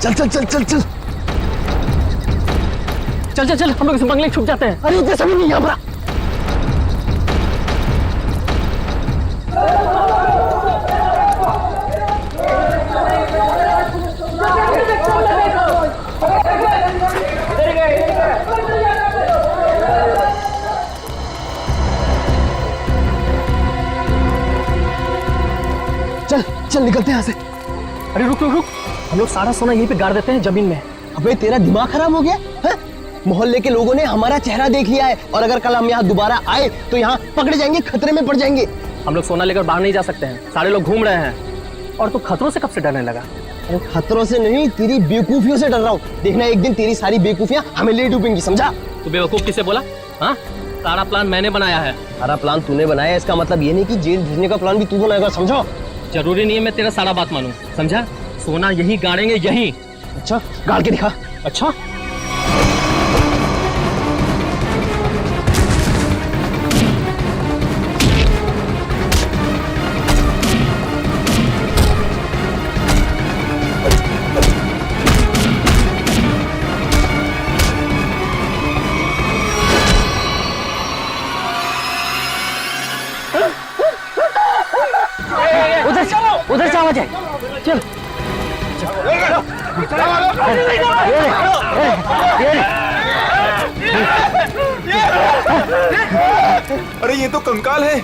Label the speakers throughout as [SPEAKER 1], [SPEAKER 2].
[SPEAKER 1] चल चल चल चल चल
[SPEAKER 2] चल चल चल, हम लोग इस बंगले छुप जाते हैं।
[SPEAKER 1] अरे जैसा भी नहीं यहाँ पर। चल चल निकलते हैं यहाँ से।
[SPEAKER 2] अरे रुक रुक रुक, हम लोग सारा सोना यहीं पे गाड़ देते हैं जमीन में।
[SPEAKER 1] अबे तेरा दिमाग खराब हो गया है? मोहल्ले के लोगों ने हमारा चेहरा देख लिया है और अगर कल हम यहाँ दोबारा आए तो यहाँ पकड़े जाएंगे, खतरे में पड़ जाएंगे।
[SPEAKER 2] हम लोग सोना लेकर बाहर नहीं जा सकते हैं, सारे लोग घूम रहे हैं। और तू खतरों से कब से डरने लगा?
[SPEAKER 1] अरे खतरों से नहीं, तेरी बेवकूफियों से डर रहा हूँ। देखना एक दिन तेरी सारी बेवकूफियां हमें ले डूबेंगी, समझा?
[SPEAKER 2] तू बेवकूफ किसे बोला? हाँ, सारा प्लान मैंने बनाया है।
[SPEAKER 1] सारा प्लान तूने बनाया, इसका मतलब ये नहीं कि जेल भेजने का प्लान भी तू बनाएगा, समझो?
[SPEAKER 2] जरूरी नहीं है मैं तेरा सारा बात मानूं, समझा? सोना यहीं गाड़ेंगे, यहीं।
[SPEAKER 1] अच्छा गाड़ के दिखा।
[SPEAKER 2] अच्छा उधर से आवाज है। चल
[SPEAKER 3] अरे ये तो कंकाल है।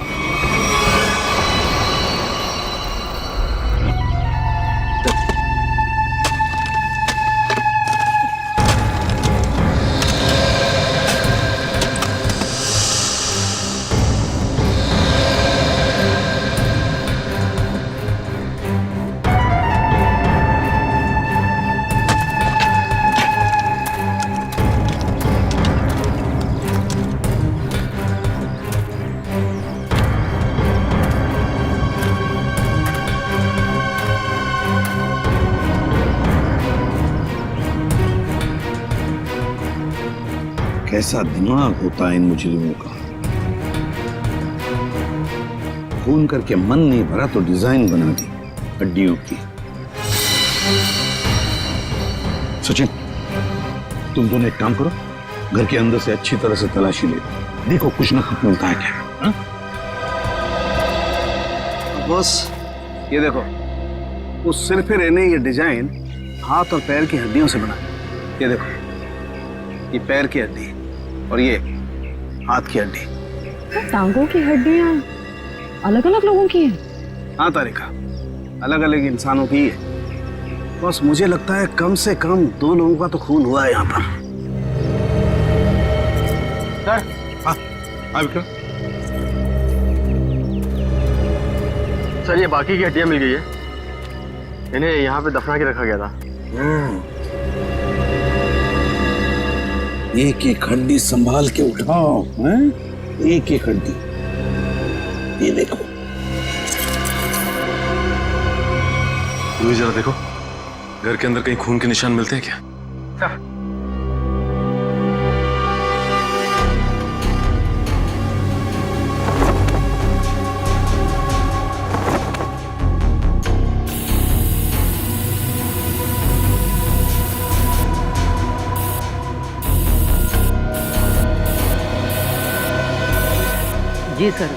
[SPEAKER 4] कैसा दिमाग होता है इन मुजरिमों का। खून करके मन नहीं भरा तो डिजाइन बना दी हड्डियों की। सचिन, तुम दोनों एक काम करो, घर के अंदर से अच्छी तरह से तलाशी ले, देखो कुछ ना कुछ मिलता है क्या।
[SPEAKER 5] बॉस ये देखो, उस सिर पे रहने ये डिजाइन हाथ और पैर की हड्डियों से बना। ये देखो, ये पैर की हड्डी और ये हाथ की हड्डी।
[SPEAKER 6] टांगों की हड्डियां अलग अलग लोगों की हैं।
[SPEAKER 5] हाँ तारिका, अलग अलग इंसानों की है। बस मुझे लगता है कम से कम 2 लोगों का तो खून हुआ है यहाँ पर।
[SPEAKER 7] सर ये बाकी की हड्डियां मिल गई है, इन्हें यहाँ पे दफना के रखा गया था।
[SPEAKER 4] एक एक हड्डी संभाल के उठाओ, हैं? एक एक हड्डी। ये देखो,
[SPEAKER 3] यूं ही जरा देखो, घर के अंदर कहीं खून के निशान मिलते हैं क्या?
[SPEAKER 8] जी सर,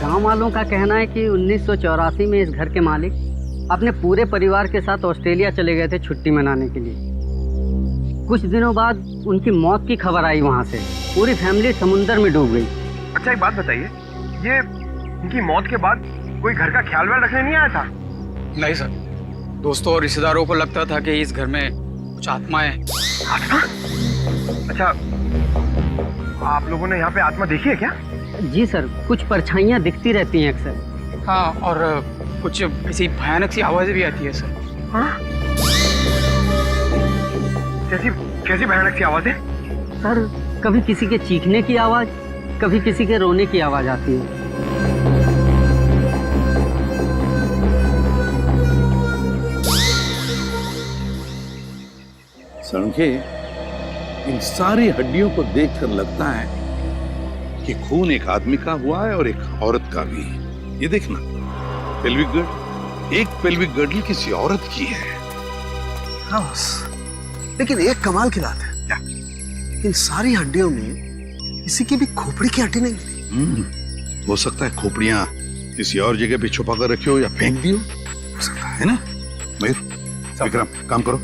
[SPEAKER 8] गांव वालों का कहना है कि 1984 में इस घर के मालिक अपने पूरे परिवार के साथ ऑस्ट्रेलिया चले गए थे छुट्टी मनाने के लिए। कुछ दिनों बाद उनकी मौत की खबर आई वहां से। पूरी फैमिली समुंदर में डूब गई।
[SPEAKER 7] अच्छा एक बात बताइए, ये उनकी मौत के बाद कोई घर का ख्याल व्याल रखने नहीं आया था?
[SPEAKER 9] नहीं सर, दोस्तों और रिश्तेदारों को लगता था कि इस घर में कुछ आत्माएं।
[SPEAKER 7] आत्मा? अच्छा, आप लोगों ने यहाँ पे आत्मा देखी है क्या?
[SPEAKER 8] जी सर, कुछ परछाइयाँ दिखती रहती हैं अक्सर।
[SPEAKER 9] हाँ, और कुछ ऐसी भयानक सी आवाजें भी आती है सर।
[SPEAKER 7] हाँ? कैसी कैसी भयानक सी आवाजें?
[SPEAKER 8] सर, कभी किसी के चीखने की आवाज, कभी किसी के रोने की आवाज आती है।
[SPEAKER 4] सड़के, इन सारी हड्डियों को देखकर लगता है कि खून एक आदमी का हुआ है और एक औरत का भी। ये देखना, पेल्विक गर्ड, एक पेल्विक गर्डल किसी औरत की है
[SPEAKER 5] हाँ बस, लेकिन एक कमाल की बात है।
[SPEAKER 4] क्या?
[SPEAKER 5] इन सारी हड्डियों में किसी की भी खोपड़ी की हड्डी नहीं मिली।
[SPEAKER 4] हो सकता है खोपड़ियां किसी और जगह पे छुपा कर रखी हो या फेंक दी हो सकता है ना। मयूर, विक्रम, काम करो,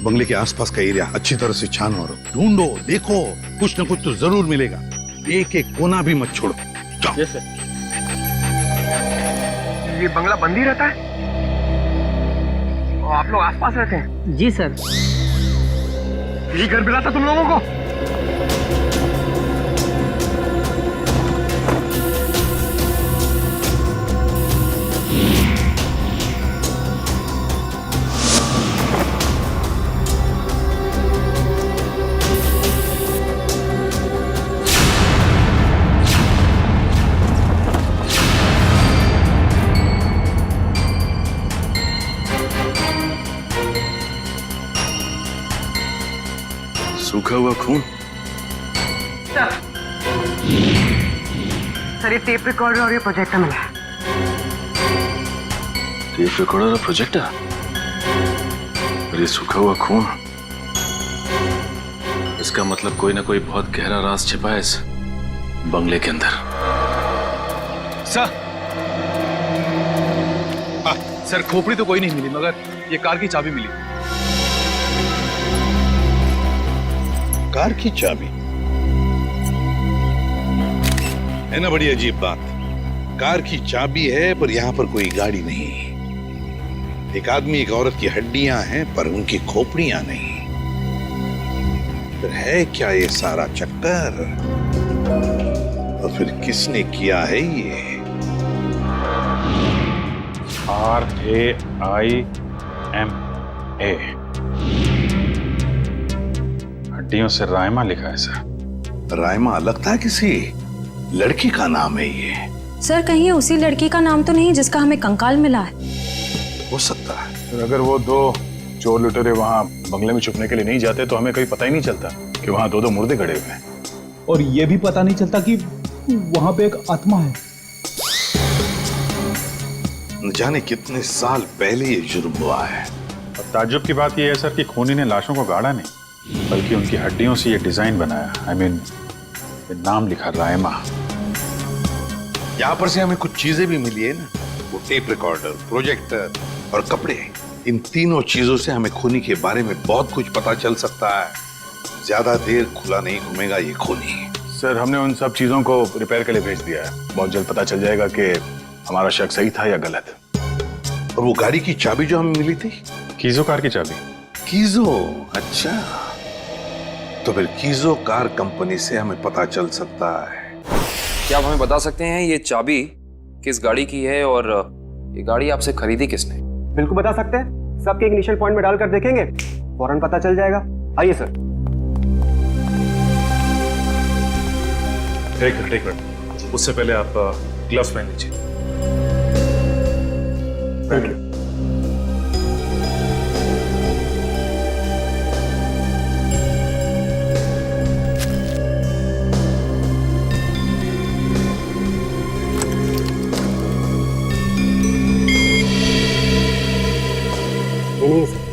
[SPEAKER 4] बंगले के आसपास का एरिया अच्छी तरह से छानो और ढूंढो, देखो, कुछ ना कुछ तो जरूर मिलेगा। एक एक कोना भी मत छोड़ो। जाओ।
[SPEAKER 2] Yes sir.
[SPEAKER 7] ये बंगला बंद ही रहता है और आप लोग आसपास रहते हैं?
[SPEAKER 8] जी सर।
[SPEAKER 7] यही घर मिला था तुम लोगों को?
[SPEAKER 3] सूखा हुआ खून।
[SPEAKER 7] सर ये टेप रिकॉर्डर और ये प्रोजेक्टर मिला है।
[SPEAKER 3] टेप रिकॉर्डर और प्रोजेक्टर और ये सूखा हुआ खून, इसका मतलब कोई ना कोई बहुत गहरा राज छिपा है इस बंगले के अंदर।
[SPEAKER 10] सर खोपड़ी तो कोई नहीं मिली, मगर ये कार की चाबी मिली।
[SPEAKER 4] कार की चाबी है ना, बड़ी अजीब बात। कार की चाबी है पर यहाँ पर कोई गाड़ी नहीं। एक आदमी एक औरत की हड्डियां हैं पर उनकी खोपड़ियां नहीं। फिर है क्या ये सारा चक्कर? और फिर किसने किया है ये?
[SPEAKER 10] RAIMA, हड्डियों से रायमा लिखा है सर।
[SPEAKER 4] रायमा लगता है किसी लड़की का नाम है ये।
[SPEAKER 6] सर कहीं उसी लड़की का नाम तो नहीं जिसका हमें कंकाल मिला है?
[SPEAKER 4] हो सकता है।
[SPEAKER 10] तो अगर वो दो चोर लुटेरे वहाँ बंगले में छुपने के लिए नहीं जाते तो हमें कहीं पता ही नहीं चलता कि वहाँ दो मुर्दे गड़े हुए हैं।
[SPEAKER 11] और ये भी पता नहीं चलता कि वहाँ पे एक आत्मा है।
[SPEAKER 4] न जाने कितने साल पहले ये जुर्म हुआ है।
[SPEAKER 10] और ताज्जुब की बात यह है सर कि खूनी ने लाशों को गाड़ा नहीं, बल्कि उनकी हड्डियों से ये डिजाइन बनाया। I mean, ये नाम लिखा रायमा।
[SPEAKER 4] यहाँ पर से हमें कुछ चीजें भी मिली है ना, वो टेप रिकॉर्डर, प्रोजेक्टर और कपड़े। इन तीनों चीजों से हमें खूनी के बारे में बहुत कुछ पता चल सकता है। ज्यादा देर खुला नहीं घूमेगा ये खूनी।
[SPEAKER 10] सर हमने उन सब चीजों को रिपेयर के लिए भेज दिया है। बहुत जल्द पता चल जाएगा कि हमारा शक सही था या गलत।
[SPEAKER 4] और वो गाड़ी की चाबी जो हमें मिली थी,
[SPEAKER 10] कीजो कार की चाबी।
[SPEAKER 4] कीजो, अच्छा, तो फिर कीजो कार कंपनी से हमें पता चल सकता है।
[SPEAKER 12] क्या आप हमें बता सकते हैं ये चाबी किस गाड़ी की है और ये गाड़ी आपसे खरीदी किसने?
[SPEAKER 7] बिल्कुल बता सकते हैं। सबके इग्निशन पॉइंट में डालकर देखेंगे, फौरन पता चल जाएगा। आइए सर।
[SPEAKER 10] एक मिनट, उससे पहले आप ग्लव्स पहन लीजिए।
[SPEAKER 7] Thank you. नहीं सर।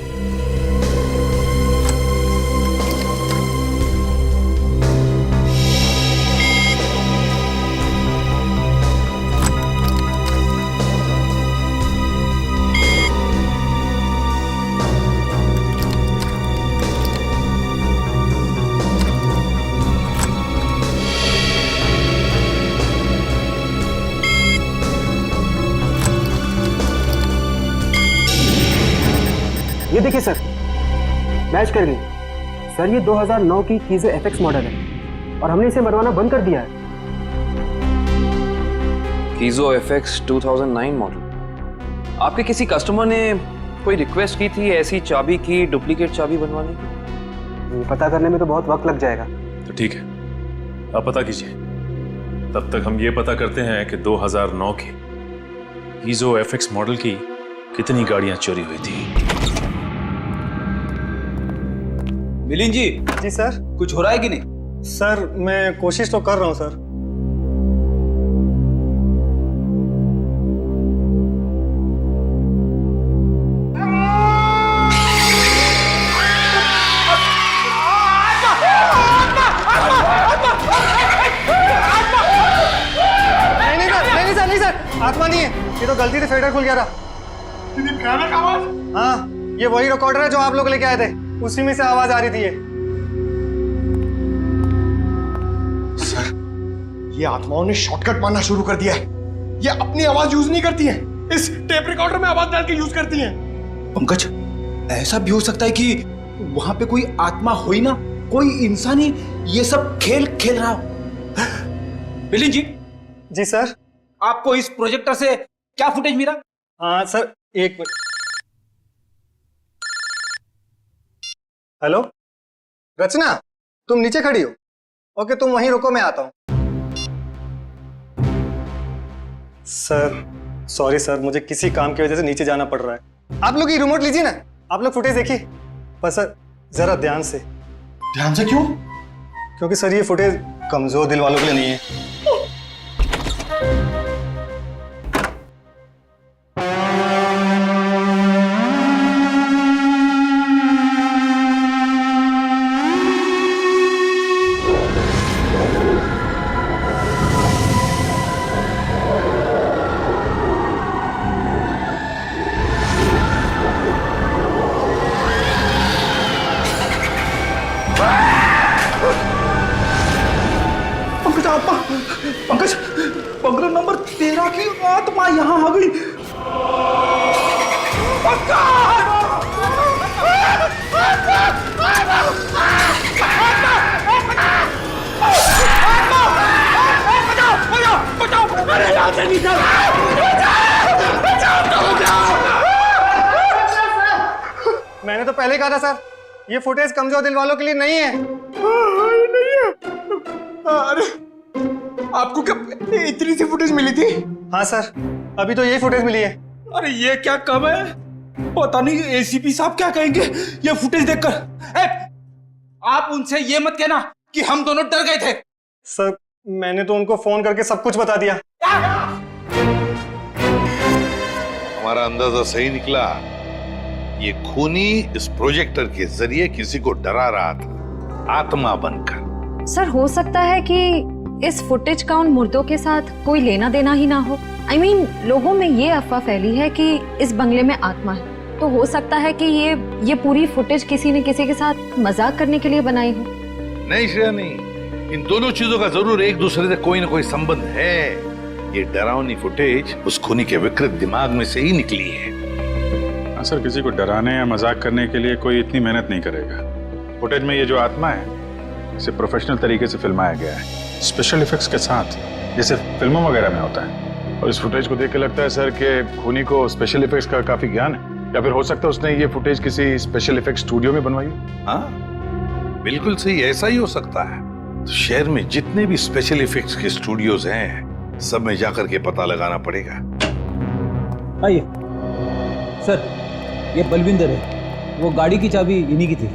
[SPEAKER 7] ये देखिए सर, मैच कर गई। सर ये 2009 की कीजो FX मॉडल है और हमने इसे बनवाना बंद कर दिया है।
[SPEAKER 12] कीजो FX 2009 मॉडल। आपके किसी कस्टमर ने कोई रिक्वेस्ट की थी ऐसी चाबी की डुप्लीकेट चाबी बनवाने की?
[SPEAKER 7] ये पता करने में तो बहुत वक्त लग जाएगा।
[SPEAKER 3] तो ठीक है, आप पता कीजिए। तब तक हम ये पता करते हैं कि 2009 के कीजो FX मॉडल की कितनी गाड़ियां चोरी हुई थी।
[SPEAKER 11] मिलिंद जी।
[SPEAKER 7] जी सर।
[SPEAKER 11] कुछ हो रहा है कि नहीं?
[SPEAKER 7] सर मैं कोशिश तो कर रहा हूँ सर। आत्मा नहीं है, ये तो गलती से फेडर खुल गया था।
[SPEAKER 11] भयानक आवाज।
[SPEAKER 7] हाँ, ये वही रिकॉर्डर है जो आप लोग लेके आए थे, उसी में से आवाज आ रही थी ये।
[SPEAKER 11] सर, ये आत्माओं ने शॉर्टकट मारना शुरू कर दिया है। ये अपनी आवाज यूज नहीं करती हैं, इस टेप रिकॉर्डर में आवाज डाल के यूज करती हैं। पंकज, ऐसा भी हो सकता है कि वहां पे कोई आत्मा हो ही ना, कोई इंसान ही ये सब खेल खेल रहा हो। बिलिन जी।
[SPEAKER 7] जी सर।
[SPEAKER 11] आपको इस प्रोजेक्टर से क्या फुटेज मिला?
[SPEAKER 7] हाँ सर, एक मिनट। हेलो रचना, तुम नीचे खड़ी हो? ओके, तुम वहीं रुको, मैं आता हूं। सर सॉरी सर, मुझे किसी काम की वजह से नीचे जाना पड़ रहा है। आप लोग ये रिमोट लीजिए ना, आप लोग फुटेज देखिए, पर सर जरा ध्यान से।
[SPEAKER 11] ध्यान से क्यों?
[SPEAKER 7] क्योंकि सर ये फुटेज कमजोर दिल वालों के लिए नहीं है।
[SPEAKER 11] पंकज, बंगला नंबर 13 की आत्मा यहाँ आ गई।
[SPEAKER 7] मैंने तो पहले कहा था सर, ये फुटेज कमजोर दिल वालों के लिए नहीं है।
[SPEAKER 11] नहीं है। अरे आपको क्या इतनी सी फुटेज मिली थी?
[SPEAKER 7] हाँ सर, अभी तो यही फुटेज मिली है।
[SPEAKER 11] अरे ये क्या कम है, पता नहीं एसीपी साहब क्या कहेंगे ये फुटेज देखकर। आप उनसे ये मत कहना कि हम दोनों डर गए थे।
[SPEAKER 7] सर मैंने तो उनको फोन करके सब कुछ बता दिया।
[SPEAKER 4] हमारा अंदाजा सही निकला, ये खूनी इस प्रोजेक्टर के जरिए किसी को डरा रहा था, आत्मा बनकर।
[SPEAKER 6] सर हो सकता है कि इस फुटेज का उन मुर्दों के साथ कोई लेना देना ही ना हो। I mean, लोगों में ये अफवाह फैली है कि इस बंगले में आत्मा है, तो हो सकता है कि ये पूरी फुटेज किसी ने किसी के साथ मजाक करने के लिए बनाई हो।
[SPEAKER 4] नहीं श्रेया, नहीं, इन दोनों चीजों का जरूर एक दूसरे से कोई ना कोई संबंध है। ये डरावनी फुटेज उस खूनी के विकृत दिमाग में से ही निकली है।
[SPEAKER 10] हाँ सर, किसी को डराने या मजाक करने के लिए कोई इतनी मेहनत नहीं करेगा। फुटेज में ये जो आत्मा है, इसे प्रोफेशनल तरीके से फिल्माया गया है, स्पेशल इफेक्ट्स के साथ, जैसे फिल्मों वगैरह में होता है। और इस फुटेज को देख के लगता है सर कि खूनी को स्पेशल इफेक्ट्स का काफी ज्ञान है, या फिर हो सकता है उसने ये फुटेज किसी स्पेशल इफेक्ट स्टूडियो में बनवाई है।
[SPEAKER 4] हाँ बिल्कुल सही, ऐसा ही हो सकता है। तो शहर में जितने भी स्पेशल इफेक्ट्स के स्टूडियोज हैं, सब में जाकर के पता लगाना पड़ेगा।
[SPEAKER 11] आइए सर, ये बलविंदर है, वो गाड़ी की चाबी इन्हीं की थी।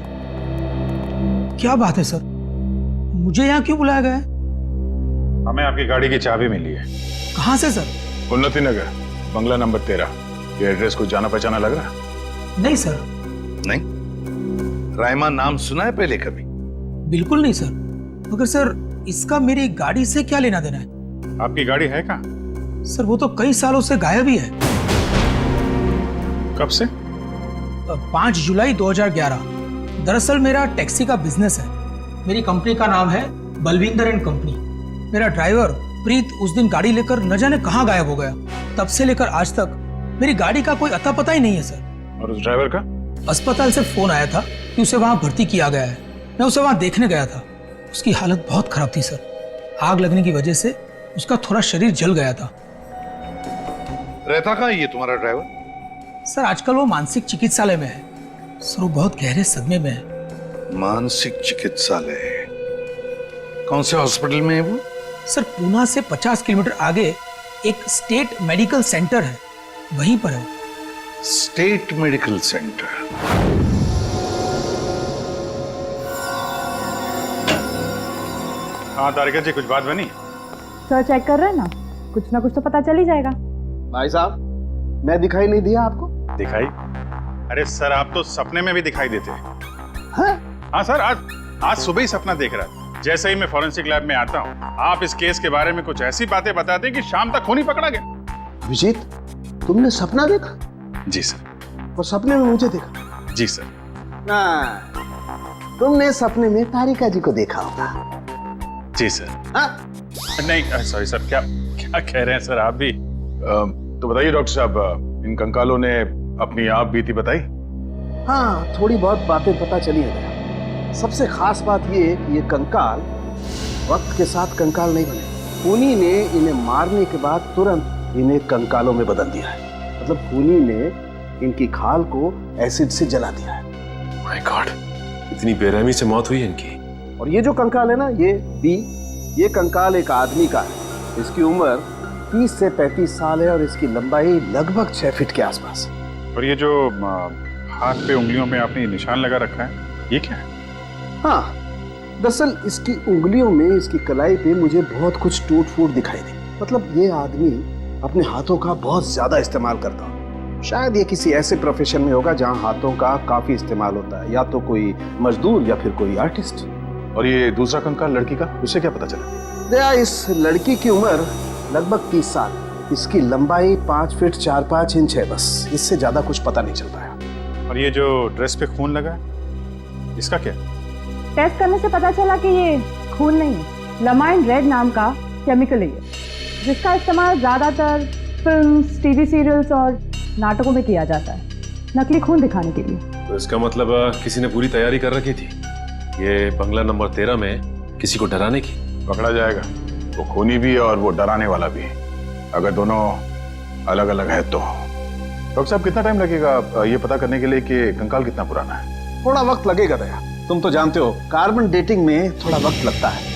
[SPEAKER 11] क्या बात है सर, मुझे यहाँ क्यों बुलाया गया है?
[SPEAKER 10] हमें आपकी गाड़ी की चाबी मिली है।
[SPEAKER 11] कहाँ से सर?
[SPEAKER 10] उन्नति नगर, बंगला नंबर 13। ये एड्रेस कुछ जाना पहचाना लग रहा है?
[SPEAKER 11] नहीं सर।
[SPEAKER 4] नहीं? रायमा नाम सुना है पहले कभी?
[SPEAKER 11] बिल्कुल नहीं सर। मगर सर इसका मेरी गाड़ी से क्या लेना देना है?
[SPEAKER 10] आपकी गाड़ी है कहाँ?
[SPEAKER 11] सर वो तो कई सालों से गायब ही है।
[SPEAKER 10] कब से?
[SPEAKER 11] 5 जुलाई 2011। दरअसल मेरा टैक्सी का बिजनेस है। मेरी कंपनी का नाम है बलविंदर एंड कंपनी। मेरा ड्राइवर प्रीत उस दिन गाड़ी लेकर न जाने कहाँ गायब हो गया। तब से लेकर आज तक मेरी गाड़ी का कोई अता पता ही नहीं है सर।
[SPEAKER 10] और उस ड्राइवर का?
[SPEAKER 11] अस्पताल से फोन आया था कि उसे वहां भर्ती किया गया है। मैं उसे वहां देखने गया था। उसकी हालत बहुत खराब थी सर। आग लगने की वजह से उसका थोड़ा शरीर जल गया था।
[SPEAKER 4] रहता कहाँ ये तुम्हारा ड्राइवर?
[SPEAKER 11] सर आजकल वो मानसिक चिकित्सालय में है। सर वो बहुत गहरे सदमे में है।
[SPEAKER 4] मानसिक चिकित्सालय? कौन से हॉस्पिटल में है वो?
[SPEAKER 11] सर पूना से 50 किलोमीटर आगे एक स्टेट मेडिकल सेंटर है, वहीं पर है।
[SPEAKER 4] State medical centre?
[SPEAKER 10] हाँ तारिका जी, कुछ बात बनी?
[SPEAKER 6] सर चेक कर रहे हैं ना, कुछ ना कुछ तो पता चल ही जाएगा।
[SPEAKER 5] भाई साहब, मैं दिखाई नहीं दिया आपको?
[SPEAKER 10] दिखाई? अरे सर आप तो सपने में भी दिखाई देते हैं। हाँ सर, आज सुबह ही सपना देख रहा था। जैसे ही मैं फॉरेंसिक लैब में आता हूँ, आप इस केस के बारे में कुछ ऐसी बातें बताते हैं कि शाम तक खूनी पकड़ा गया।
[SPEAKER 5] अभिजीत, तुमने सपना देखा
[SPEAKER 10] जी सर।
[SPEAKER 5] और सपने में मुझे देखा?
[SPEAKER 10] जी सर।
[SPEAKER 5] ना, तुमने सपने में तारिका जी को देखा होगा।
[SPEAKER 10] जी सर। नहीं सॉरी सर, क्या क्या कह रहे हैं सर आप भी? तो बताइए डॉक्टर साहब, इन कंकालों ने अपनी आप बीती बताई?
[SPEAKER 5] हाँ, थोड़ी बहुत बातें पता चली है। सबसे खास बात ये है कि ये कंकाल वक्त के साथ कंकाल नहीं बने। खूनी ने इन्हें मारने के बाद तुरंत इन्हें कंकालों में बदल दिया है। मतलब खूनी ने इनकी खाल को एसिड से जला दिया है।
[SPEAKER 3] माय गॉड, इतनी बेरहमी से मौत हुई इनकी।
[SPEAKER 5] और ये जो कंकाल है ना, ये कंकाल एक आदमी का है। इसकी उम्र 30 से 35 साल है और इसकी लंबाई लगभग 6 फीट के आसपास।
[SPEAKER 10] और ये जो हाथ पे उंगलियों में आपने निशान लगा रखा है, ये क्या है?
[SPEAKER 5] हाँ, दरअसल इसकी उंगलियों में, इसकी कलाई पे मुझे बहुत कुछ टूट फूट दिखाई दी। मतलब ये आदमी अपने हाथों का बहुत ज्यादा इस्तेमाल करता हो। शायद ये किसी ऐसे प्रोफेशन में होगा जहाँ हाथों का काफी इस्तेमाल होता है, या तो कोई मजदूर या फिर कोई आर्टिस्ट।
[SPEAKER 10] और ये दूसरा कंकाल लड़की का, उससे क्या पता चला?
[SPEAKER 5] दया, इस लड़की की उम्र लगभग 30 साल। इसकी लंबाई 5 फीट 4-5 इंच है, बस इससे ज्यादा कुछ पता नहीं चल पाया।
[SPEAKER 10] और ये जो ड्रेस पे खून लगा है, इसका क्या?
[SPEAKER 13] टेस्ट करने से पता चला कि ये खून नहीं है, लमाइन रेड नाम का केमिकल है, जिसका इस्तेमाल ज्यादातर फिल्म्स, टीवी सीरियल्स और नाटकों में किया जाता है, नकली खून दिखाने के लिए।
[SPEAKER 3] तो इसका मतलब किसी ने पूरी तैयारी कर रखी थी, ये बंगला नंबर 13 में किसी को डराने की।
[SPEAKER 10] पकड़ा जाएगा, वो खूनी भी और वो डराने वाला भी, अगर दोनों अलग अलग है तो। डॉक्टर साहब, कितना टाइम लगेगा ये पता करने के लिए कि कंकाल कितना पुराना है?
[SPEAKER 5] थोड़ा वक्त लगेगा दया, तुम तो जानते हो कार्बन डेटिंग में थोड़ा वक्त लगता है।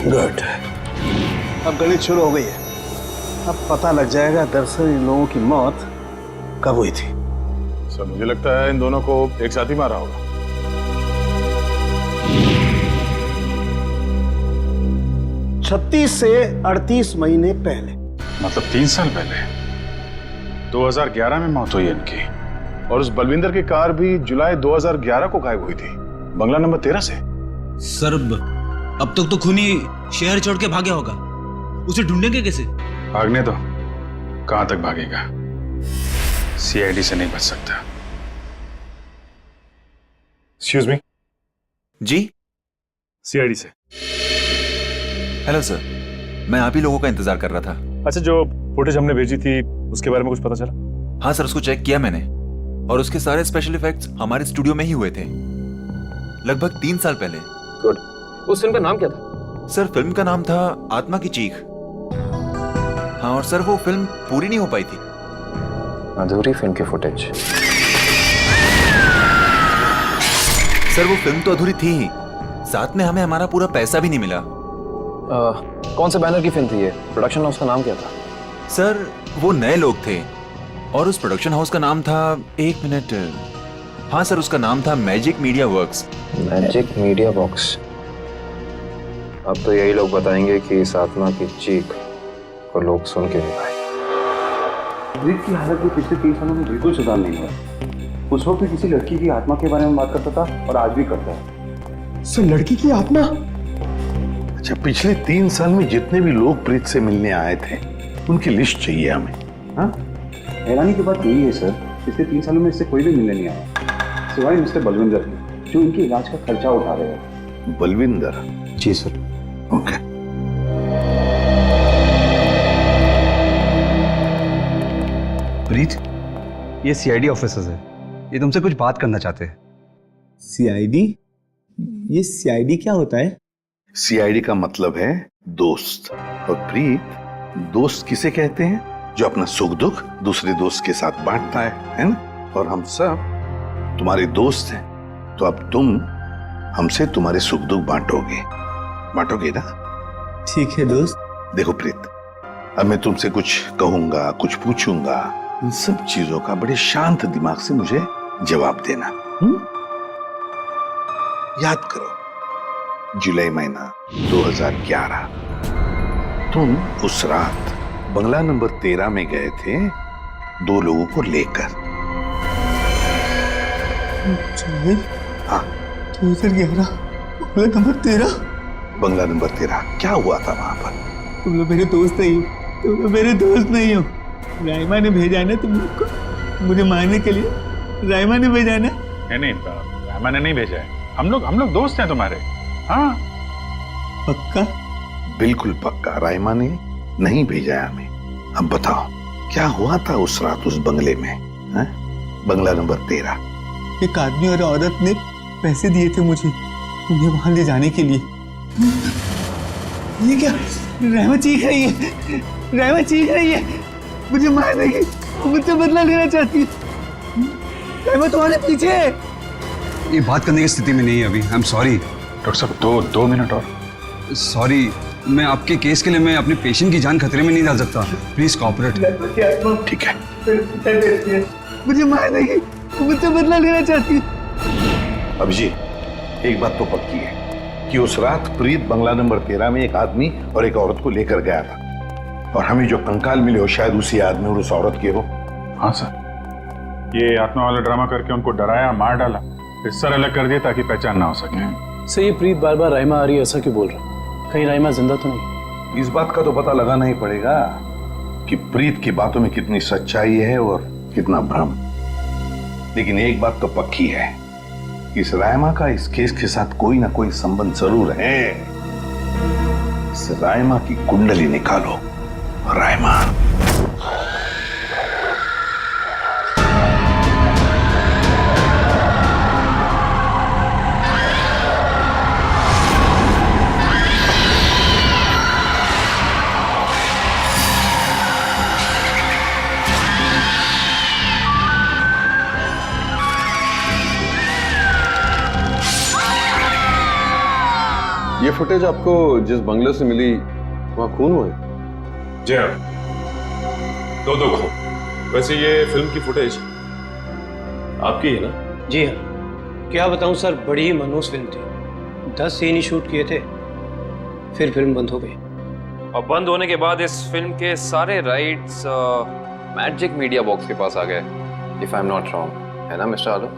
[SPEAKER 5] गुड, अब गणित शुरू हो गई है। अब पता लग जाएगा दरअसल इन लोगों की मौत कब हुई थी।
[SPEAKER 10] सर, मुझे लगता है इन दोनों को एक साथ ही मारा होगा।
[SPEAKER 5] छत्तीस से 38 महीने पहले,
[SPEAKER 10] मतलब 3 साल पहले 2011 में मौत हुई इनकी। और उस बलविंदर की कार भी जुलाई 2011 को गायब हुई थी, बंगला नंबर 13 से।
[SPEAKER 14] सर, अब तक तो खूनी शहर छोड़ के भागा होगा, उसे ढूंढेंगे कैसे?
[SPEAKER 10] भागने दो, कहां तक भागेगा? सीआईडी से नहीं बच सकता। Excuse me.
[SPEAKER 15] जी,
[SPEAKER 3] सीआईडी से।
[SPEAKER 15] हेलो सर, मैं आप ही लोगों का इंतजार कर रहा था।
[SPEAKER 3] अच्छा, जो फुटेज हमने भेजी थी उसके बारे में कुछ पता चला?
[SPEAKER 15] हाँ सर, उसको चेक किया मैंने, और उसके सारे स्पेशल इफेक्ट्स हमारे स्टूडियो में ही हुए थे, लगभग 3 साल पहले।
[SPEAKER 12] गुड। उस फिल्म का नाम क्या था?
[SPEAKER 15] सर, फिल्म का नाम था आत्मा की चीख। हाँ, और सर वो फिल्म पूरी नहीं हो पाई थी।
[SPEAKER 12] अधूरी फिल्म की फुटेज।
[SPEAKER 15] सर, वो फिल्म तो अधूरी थी ही, साथ में हमें हमारा पूरा पैसा भी नहीं मिला।
[SPEAKER 12] कौन से बैनर की फिल्म थी ये? प्रोडक्शन हाउस का नाम क्या था?
[SPEAKER 15] सर, वो नए लोग थे और उस प्रोडक्शन हाउस का नाम था, 1 मिनट, हाँ सर, उसका नाम था magic media works.
[SPEAKER 12] Magic media works. अब तो यही लोग बताएंगे कि इस आत्मा की चीख को लोग सुन के नहीं पाए।
[SPEAKER 5] ब्रिज की हालत में पिछले 3 सालों में बिल्कुल सुधार नहीं हुआ। उस वक्त किसी लड़की की आत्मा के बारे में बात करता था और आज भी करता है।
[SPEAKER 11] सर, लड़की की आत्मा?
[SPEAKER 4] अच्छा, पिछले 3 साल में जितने भी लोग प्रीत से मिलने आए थे, उनकी लिस्ट चाहिए हमें।
[SPEAKER 5] हाँ, हैरानी की बात यही है सर, पिछले 3 सालों में इससे कोई भी मिलने नहीं आया, सिवाय मिस्टर बलविंदर के, जो इनके इलाज का खर्चा उठा रहे हैं।
[SPEAKER 4] बलविंदर?
[SPEAKER 5] जी सर।
[SPEAKER 4] ओके।
[SPEAKER 5] प्रीत, ये सीआईडी ऑफिसर्स है, ये तुमसे कुछ बात करना चाहते हैं।
[SPEAKER 11] सीआईडी? ये सीआईडी क्या होता है?
[SPEAKER 4] सीआईडी का मतलब है दोस्त। और प्रीत, दोस्त किसे कहते हैं? जो अपना सुख दुख दूसरे दोस्त के साथ बांटता है ना? और हम सब तुम्हारे दोस्त हैं, तो अब तुम हमसे तुम्हारे सुख दुख बांटोगे ना?
[SPEAKER 11] ठीक है दोस्त।
[SPEAKER 4] देखो प्रीत, अब मैं तुमसे कुछ कहूंगा, कुछ पूछूंगा, इन सब चीजों का बड़े शांत दिमाग से मुझे जवाब देना। याद करो, जुलाई महीना 2011, तुम उस रात बंगला नंबर 13 में गए थे 2 लोगों को लेकर। हाँ,
[SPEAKER 11] 2011 बंगला नंबर 13।
[SPEAKER 4] बंगला नंबर 13, क्या हुआ था वहां पर?
[SPEAKER 11] तुम लोग मेरे दोस्त नहीं हो, तुम लोग मेरे दोस्त नहीं हो। राइमा ने भेजा है ना तुम लोग को मुझे मारने के लिए। राइमा ने भेजा है ना?
[SPEAKER 10] नहीं, राइमा ने नहीं भेजा है। हम लोग दोस्त हैं तुम्हारे। हाँ,
[SPEAKER 11] पक्का?
[SPEAKER 4] बिल्कुल पक्का, राइमा ने नहीं भेजा है हमें। अब बताओ, क्या हुआ था उस रात उस बंगले में? है? बंगला नंबर 13।
[SPEAKER 11] एक आदमी और औरत ने पैसे दिए थे मुझे उन्हें वहां ले जाने के लिए। ये क्या? राइमा चीख रही है, राइमा चीख रही है, मुझे मार देगी, मुझसे बदला लेना चाहती है। राइमा तुम्हारे पीछे है।
[SPEAKER 9] ये बात करने की स्थिति में नहीं है अभी। आई एम सॉरी
[SPEAKER 10] डॉक्टर साहब, 2 मिनट और।
[SPEAKER 9] सॉरी, मैं आपके केस के लिए मैं अपने पेशेंट की जान खतरे में नहीं डाल सकता। Please cooperate.
[SPEAKER 4] ठीक है।
[SPEAKER 11] मुझे मार देगी, मुझसे बदला लेना चाहती है।
[SPEAKER 4] अभिजीत, एक बात तो पक्की है कि उस रात प्रीत बंगला नंबर 13 में एक आदमी और एक औरत को लेकर गया था, और हमें जो कंकाल मिले हो शायद उसी आदमी और उस औरत के हो।
[SPEAKER 10] हाँ सर, ये आत्मा वाला ड्रामा करके उनको डराया, मार डाला, फिर सर अलग कर दिया ताकि पहचान ना हो सके।
[SPEAKER 16] सर, ये प्रीत बार बार राइमा आ रही है ऐसा क्यों बोल रहा है? कहीं राइमा जिंदा तो नहीं?
[SPEAKER 4] इस बात का तो पता लगाना ही पड़ेगा कि प्रीत की बातों में कितनी सच्चाई है और कितना भ्रम। लेकिन एक बात तो पक्की है, इस राइमा का इस केस के साथ कोई ना कोई संबंध जरूर है। इस राइमा की कुंडली निकालो। राइमा,
[SPEAKER 17] ये फुटेज आपको जिस बंगले से मिली वहां खून हुआ है?
[SPEAKER 3] जी हाँ, 2 खून। वैसे ये फिल्म की फुटेज आपकी है ना?
[SPEAKER 16] जी हाँ। क्या बताऊं सर, बड़ी ही मनहूस फिल्म थी। 10 सीन ही शूट किए थे, फिर फिल्म बंद हो गई।
[SPEAKER 12] और बंद होने के बाद इस फिल्म के सारे राइट्स मैजिक मीडिया बॉक्स के पास आ गए, if I am not wrong, है ना मिस्टर आलोक?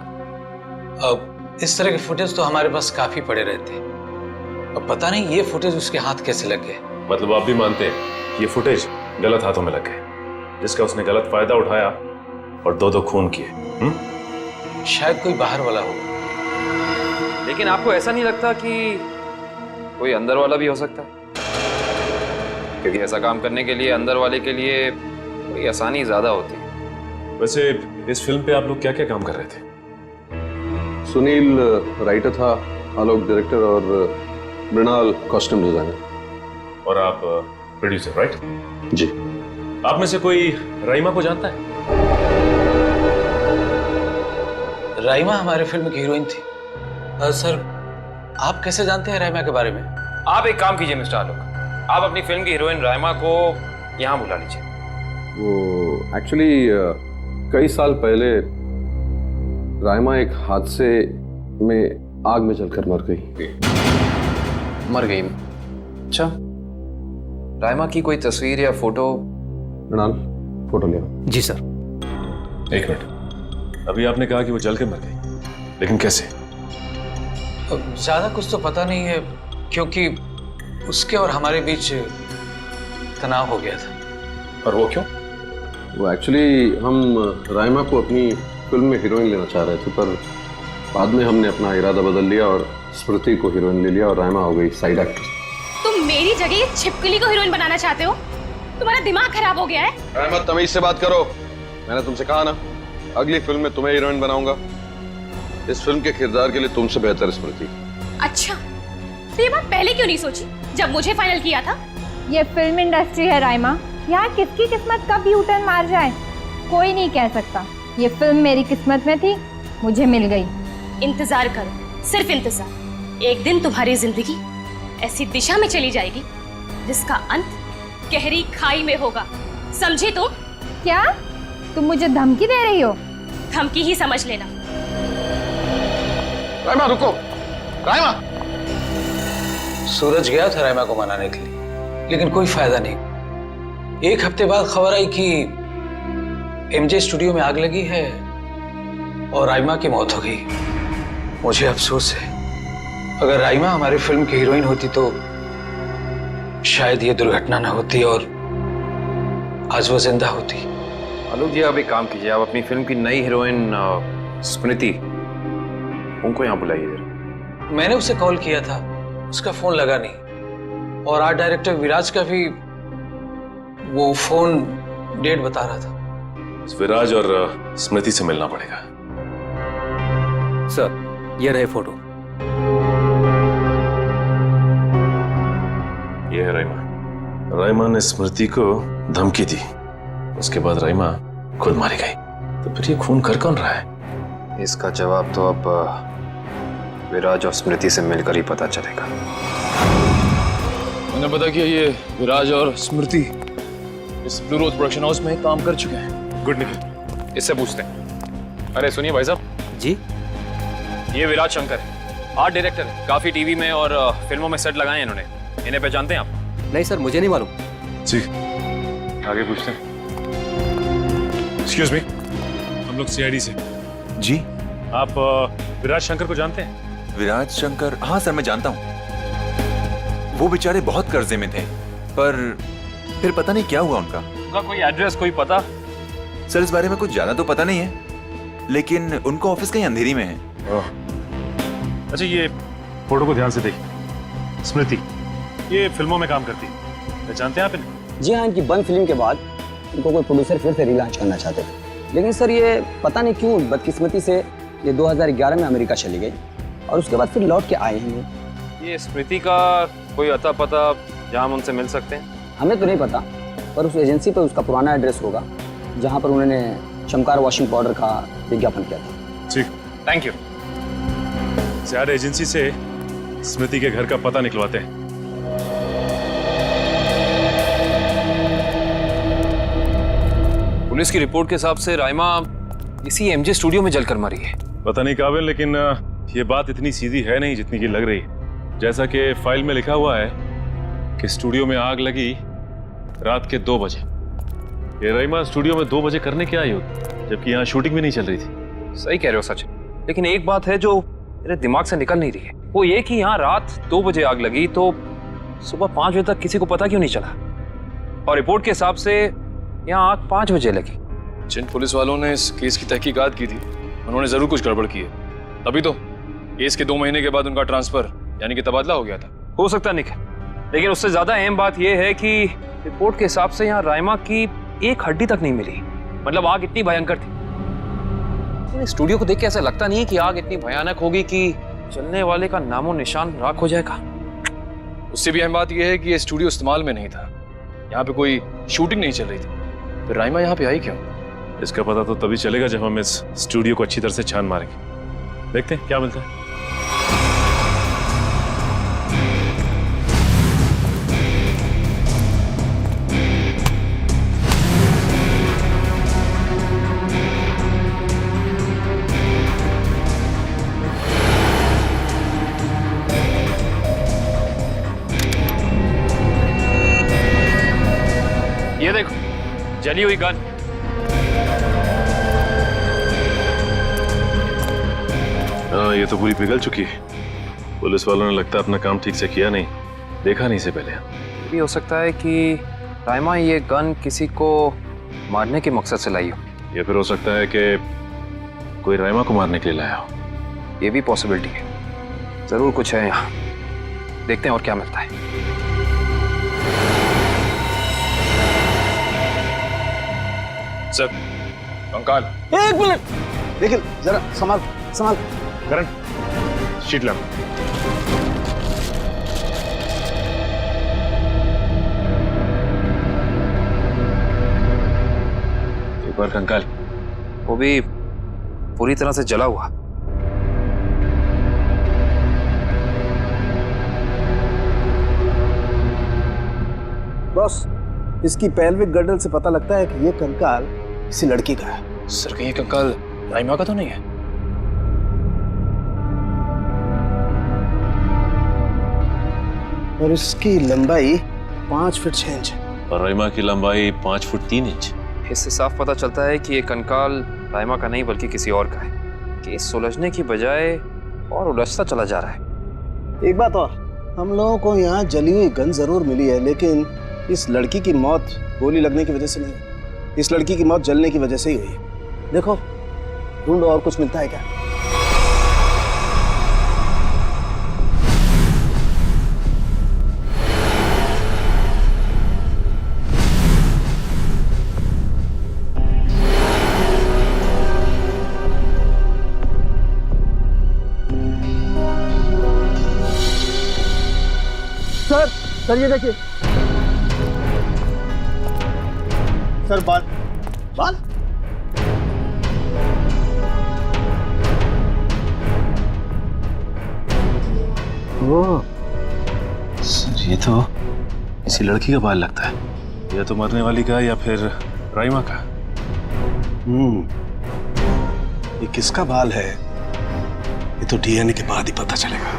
[SPEAKER 16] अब इस तरह के फुटेज तो हमारे पास काफी पड़े रहते। अब पता नहीं ये फुटेज उसके हाथ कैसे लग गए।
[SPEAKER 3] मतलब आप भी मानते हैं ये फुटेज गलत हाथों में लग गए, जिसका उसने गलत फायदा उठाया और 2 खून किए?
[SPEAKER 16] शायद कोई बाहर वाला होगा।
[SPEAKER 12] लेकिन आपको ऐसा नहीं लगता कि कोई अंदर वाला भी हो सकता है? क्योंकि ऐसा काम करने के लिए अंदर वाले के लिए थोड़ी आसानी ज्यादा होती है।
[SPEAKER 3] वैसे इस फिल्म पे आप लोग क्या क्या काम कर रहे थे?
[SPEAKER 17] सुनील राइटर था, आलोक डायरेक्टर और मृणाल कॉस्ट्यूम डिजाइनर।
[SPEAKER 3] और आप प्रोड्यूसर, राइट?
[SPEAKER 17] जी।
[SPEAKER 3] आप में से कोई राइमा को जानता है?
[SPEAKER 16] राइमा हमारे फिल्म की हीरोइन थी। सर, आप कैसे जानते हैं राइमा के बारे में?
[SPEAKER 12] आप एक काम कीजिए मिस्टर आलोक, आप अपनी फिल्म की हीरोइन राइमा को यहाँ बुला लीजिए।
[SPEAKER 17] वो एक्चुअली कई साल पहले राइमा एक हादसे में आग में जलकर मर गई।
[SPEAKER 12] मर गई? अच्छा, राइमा की कोई तस्वीर या फोटो?
[SPEAKER 17] मृणाल, फोटो ले आओ।
[SPEAKER 16] जी सर।
[SPEAKER 3] 1 मिनट, अभी आपने कहा कि वो जल के मर गई, लेकिन कैसे?
[SPEAKER 16] ज्यादा कुछ तो पता नहीं है, क्योंकि उसके और हमारे बीच तनाव हो गया था।
[SPEAKER 3] और वो क्यों?
[SPEAKER 17] वो एक्चुअली हम राइमा को अपनी फिल्म में हीरोइन लेना चाह रहे थे, पर बाद में हमने अपना इरादा बदल लिया और स्मृति को हीरोइन ले लिया और राइमा हो गई साइड एक्टर।
[SPEAKER 18] तुम मेरी जगह ये छिपकली को हीरोइन बनाना चाहते हो? तुम्हारा दिमाग खराब हो गया है।
[SPEAKER 17] राइमा, तमीज से बात करो। मैंने तुमसे कहा ना, अगली फिल्म में तुम्हें हीरोइन बनाऊंगा। इस फिल्म के किरदार के लिए तुमसे बेहतर स्मृति।
[SPEAKER 18] अच्छा, तो ये बात पहले क्यों नहीं सोची जब मुझे फाइनल किया था?
[SPEAKER 13] ये फिल्म इंडस्ट्री है राइमा, यहाँ किसकी किस्मत कब यू टर्न मार जाए कोई नहीं कह सकता। ये फिल्म मेरी किस्मत में थी, मुझे मिल गई।
[SPEAKER 18] इंतजार करो, सिर्फ इंतजार। एक दिन तुम्हारी जिंदगी ऐसी दिशा में चली जाएगी जिसका अंत गहरी खाई में होगा, समझे तुम?
[SPEAKER 13] क्या तुम मुझे धमकी दे रही हो?
[SPEAKER 18] धमकी ही समझ लेना।
[SPEAKER 5] राइमा रुको, राइमा। सूरज गया था राइमा को मनाने के लिए, लेकिन कोई फायदा नहीं। एक हफ्ते बाद खबर आई कि एमजे स्टूडियो में आग लगी है और राइमा की मौत हो गई। मुझे अफसोस है, अगर राइमा हमारी फिल्म की हीरोइन होती तो शायद ये दुर्घटना ना होती और आज वो जिंदा होती।
[SPEAKER 12] आलोक जी, आप एक काम कीजिए, आप अपनी फिल्म की नई हीरोइन स्मृति, उनको यहाँ बुलाइए जरा।
[SPEAKER 5] मैंने उसे कॉल किया था, उसका फोन लगा नहीं, और आर्ट डायरेक्टर विराज का भी वो फोन डेट बता रहा था।
[SPEAKER 3] विराज और स्मृति से मिलना पड़ेगा।
[SPEAKER 2] सर, ये रहे फोटो।
[SPEAKER 3] ये है राइमा। राइमा ने स्मृति को धमकी दी, उसके बाद राइमा खुद मारी गई। तो फिर ये खून कर कौन रहा है?
[SPEAKER 12] इसका जवाब तो अब विराज और स्मृति से मिलकर ही पता चलेगा।
[SPEAKER 3] मैंने पता किया, ये विराज और स्मृति इस ब्लू रोज प्रोडक्शन हाउस में काम कर चुके हैं। गुड निकल, इससे पूछते हैं। अरे सुनिए भाई साहब
[SPEAKER 2] जी,
[SPEAKER 3] ये विराज शंकर है, आर्ट डायरेक्टर है, काफी टीवी में और फिल्मों में सेट लगाए हैं इन्होंने। इन्हें पहचानते हैं आप?
[SPEAKER 2] नहीं सर, मुझे नहीं मालूम।
[SPEAKER 3] जी, आगे पूछते हैं। एक्सक्यूज मी, हम लोग सीआईडी से।
[SPEAKER 15] जी,
[SPEAKER 3] आप विराज शंकर को जानते हैं?
[SPEAKER 15] विराज शंकर, हाँ सर मैं जानता हूँ। वो बेचारे बहुत कर्जे में थे, पर फिर पता नहीं क्या हुआ उनका।
[SPEAKER 3] उनका कोई एड्रेस, कोई पता?
[SPEAKER 15] सर इस बारे में कुछ ज्यादा तो पता नहीं है, लेकिन उनका ऑफिस कहीं अंधेरी में है।
[SPEAKER 3] अच्छा, ये फोटो को ध्यान से देखिए। स्मृति ये फिल्मों में काम करती है, पहचानते हैं आप इन्हें?
[SPEAKER 19] जी हाँ, इनकी बंद फिल्म के बाद इनको कोई प्रोड्यूसर फिर से रिलॉन्च करना चाहते थे, लेकिन सर ये पता नहीं क्यों बदकिस्मती से ये 2011 में अमेरिका चली गई और उसके बाद फिर लौट के आए हैं।
[SPEAKER 12] ये स्मृति का कोई अता पता जहाँ हम उनसे मिल सकते हैं?
[SPEAKER 19] हमें तो नहीं पता, पर उस एजेंसी पर उसका पुराना एड्रेस होगा जहाँ पर उन्होंने चमकार वॉशिंग पाउडर का विज्ञापन किया था।
[SPEAKER 3] ठीक, थैंक यू। ज्यादा एजेंसी से स्मृति के घर का पता निकलवाते हैं।
[SPEAKER 12] पुलिस की रिपोर्ट के हिसाब से राइमा इसी एमजे स्टूडियो में जलकर मरी है।
[SPEAKER 3] पता नहीं काबिल, लेकिन ये बात इतनी सीधी है नहीं जितनी की लग रही है। जैसा कि फाइल में लिखा हुआ है कि स्टूडियो में आग लगी रात के 2 बजे। ये राइमा स्टूडियो में 2 बजे करने क्या आई होगी, जबकि यहाँ शूटिंग भी नहीं चल रही थी।
[SPEAKER 12] सही कह रहे हो सच, लेकिन एक बात है जो मेरे दिमाग से निकल नहीं रही है, वो ये कि यहाँ रात 2 बजे आग लगी तो सुबह 5 बजे तक किसी को पता क्यों नहीं चला? और रिपोर्ट के हिसाब से यहाँ आग 5 बजे लगी।
[SPEAKER 3] जिन पुलिस वालों ने इस केस की तहकीकात की थी उन्होंने जरूर कुछ गड़बड़ की है, तभी तो केस के 2 महीने के बाद उनका ट्रांसफर यानी कि तबादला हो गया था।
[SPEAKER 12] हो सकता है निखिल, लेकिन उससे ज्यादा अहम बात यह है कि रिपोर्ट के हिसाब से यहाँ राइमा की एक हड्डी तक नहीं मिली। मतलब आग इतनी भयंकर थी। स्टूडियो को देख के ऐसा लगता नहीं है कि आग इतनी भयानक होगी कि चलने वाले का नामो निशान राख हो जाएगा।
[SPEAKER 3] उससे भी अहम बात यह है कि ये स्टूडियो इस्तेमाल में नहीं था, यहाँ पे कोई शूटिंग नहीं चल रही थी। फिर राइमा यहाँ पे आई क्यों? इसका पता तो तभी चलेगा जब हम इस स्टूडियो को अच्छी तरह से छान मारेंगे। देखते हैं क्या मिलता है।
[SPEAKER 12] ये देखो, जली हुई गन।
[SPEAKER 3] हाँ, ये तो पूरी पिघल चुकी है। पुलिस वालों ने लगता है अपना काम ठीक से किया नहीं, देखा नहीं इसे पहले।
[SPEAKER 12] ये भी हो सकता है कि राइमा ये गन किसी को मारने के मकसद से लाई हो,
[SPEAKER 3] या फिर हो सकता है कि कोई राइमा को मारने के लिए लाया हो।
[SPEAKER 12] ये भी पॉसिबिलिटी है। जरूर कुछ है यहाँ, देखते हैं और क्या मिलता है।
[SPEAKER 3] सर, कंकाल।
[SPEAKER 5] एक मिनट, देखिए जरा संभाल संभाल।
[SPEAKER 3] करण, शीट ला। एक बार कंकाल,
[SPEAKER 12] वो भी पूरी तरह से जला हुआ।
[SPEAKER 5] बॉस, इसकी पेल्विक गर्डल से पता लगता है कि ये कंकाल किसी लड़की का है।
[SPEAKER 12] सर कहीं ये कंकाल राइमा का तो नहीं है?
[SPEAKER 5] और इसकी लंबाई 5 फीट 6 इंच है।
[SPEAKER 3] और राइमा की लंबाई 5 फुट 3 इंच।
[SPEAKER 12] इससे साफ पता चलता है कि ये कंकाल राइमा का नहीं बल्कि किसी और का है। केस सुलझने की बजाय और उलझता चला जा रहा है।
[SPEAKER 5] एक बात और, हम लोगों को यहाँ जली हुई गन जरूर मिली है, लेकिन इस लड़की की मौत गोली लगने की वजह से नहीं, इस लड़की की मौत जलने की वजह से ही हुई है। देखो, ढूंढो और कुछ मिलता है क्या।
[SPEAKER 1] सर ये देखिए सर, बाल बाल
[SPEAKER 3] ओह सर, ये तो किसी लड़की का बाल लगता है। या तो मरने वाली का या फिर राइमा का।
[SPEAKER 5] ये किसका बाल है ये तो डीएनए के बाद ही पता चलेगा।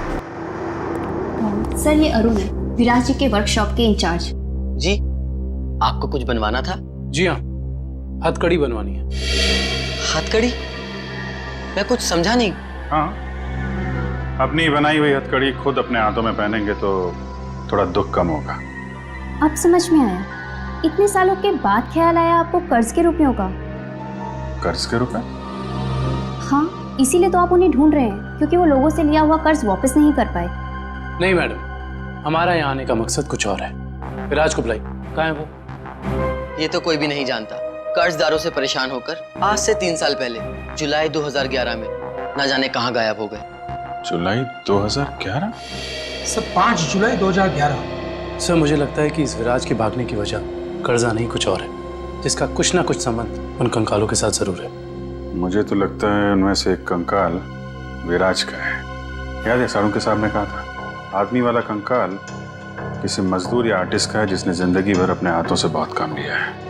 [SPEAKER 20] सर ये अरुण है, विराज जी के वर्कशॉप के इंचार्ज।
[SPEAKER 1] जी, आपको कुछ बनवाना था?
[SPEAKER 16] जी हाँ, हथकड़ी बनवानी है।
[SPEAKER 1] हथकड़ी? मैं कुछ समझा नहीं।
[SPEAKER 10] हाँ, अपनी बनाई हुई हथकड़ी खुद अपने हाथों में पहनेंगे तो थोड़ा दुख कम होगा।
[SPEAKER 20] अब समझ में आया, इतने सालों के बाद ख्याल आया आपको कर्ज के रुपयों का।
[SPEAKER 10] कर्ज के रुपए?
[SPEAKER 20] हाँ, इसीलिए तो आप उन्हें ढूंढ रहे हैं, क्योंकि वो लोगों से लिया हुआ कर्ज वापस नहीं कर पाए।
[SPEAKER 16] नहीं मैडम, हमारा यहाँ आने का मकसद कुछ और है। विराज को बुलाई, कहाँ है वो?
[SPEAKER 1] ये तो कोई भी नहीं जानता। कर्जदारों से परेशान होकर आज से 3 साल पहले जुलाई 2011 में न जाने कहाँ गायब हो गए।
[SPEAKER 10] जुलाई 2011?
[SPEAKER 16] सर 5 जुलाई 2011। सर मुझे लगता है कि इस विराज के भागने की वजह कर्जा नहीं कुछ और है, जिसका कुछ ना कुछ संबंध उन कंकालों के साथ जरूर है।
[SPEAKER 10] मुझे तो लगता है उनमें से एक कंकाल विराज का है। याद है सारुण के साहब ने कहा था, आदमी वाला कंकाल किसी मजदूर या आर्टिस्ट का है जिसने जिंदगी भर अपने हाथों से बहुत काम लिया है।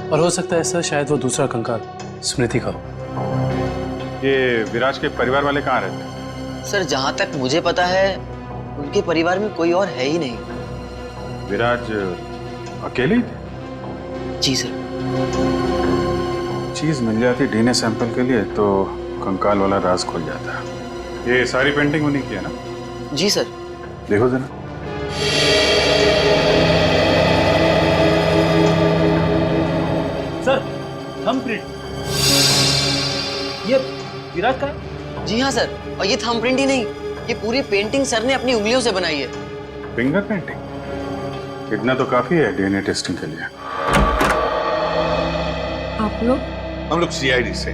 [SPEAKER 16] और हो सकता है सर शायद वो दूसरा कंकाल स्मृति का हो।
[SPEAKER 10] ये विराज के परिवार वाले कहाँ रहते हैं?
[SPEAKER 1] सर जहाँ तक मुझे पता है उनके परिवार में कोई और है ही नहीं।
[SPEAKER 10] विराज अकेले ही थे?
[SPEAKER 1] जी सर।
[SPEAKER 10] चीज मिल जाती डीएनए सैंपल के लिए तो कंकाल वाला राज खुल जाता। ये सारी पेंटिंग उन्हीं की है ना?
[SPEAKER 1] जी सर।
[SPEAKER 10] देखो जरा।
[SPEAKER 14] सर, थंबप्रिंट ये विराज का है?
[SPEAKER 1] जी हाँ सर, और ये थंबप्रिंट ही नहीं, ये पूरी पेंटिंग सर ने अपनी उंगलियों से बनाई है।
[SPEAKER 10] Finger painting? इतना तो काफी है डीएनए टेस्टिंग के लिए।
[SPEAKER 21] आप लोग?
[SPEAKER 4] हम लोग सीआईडी से।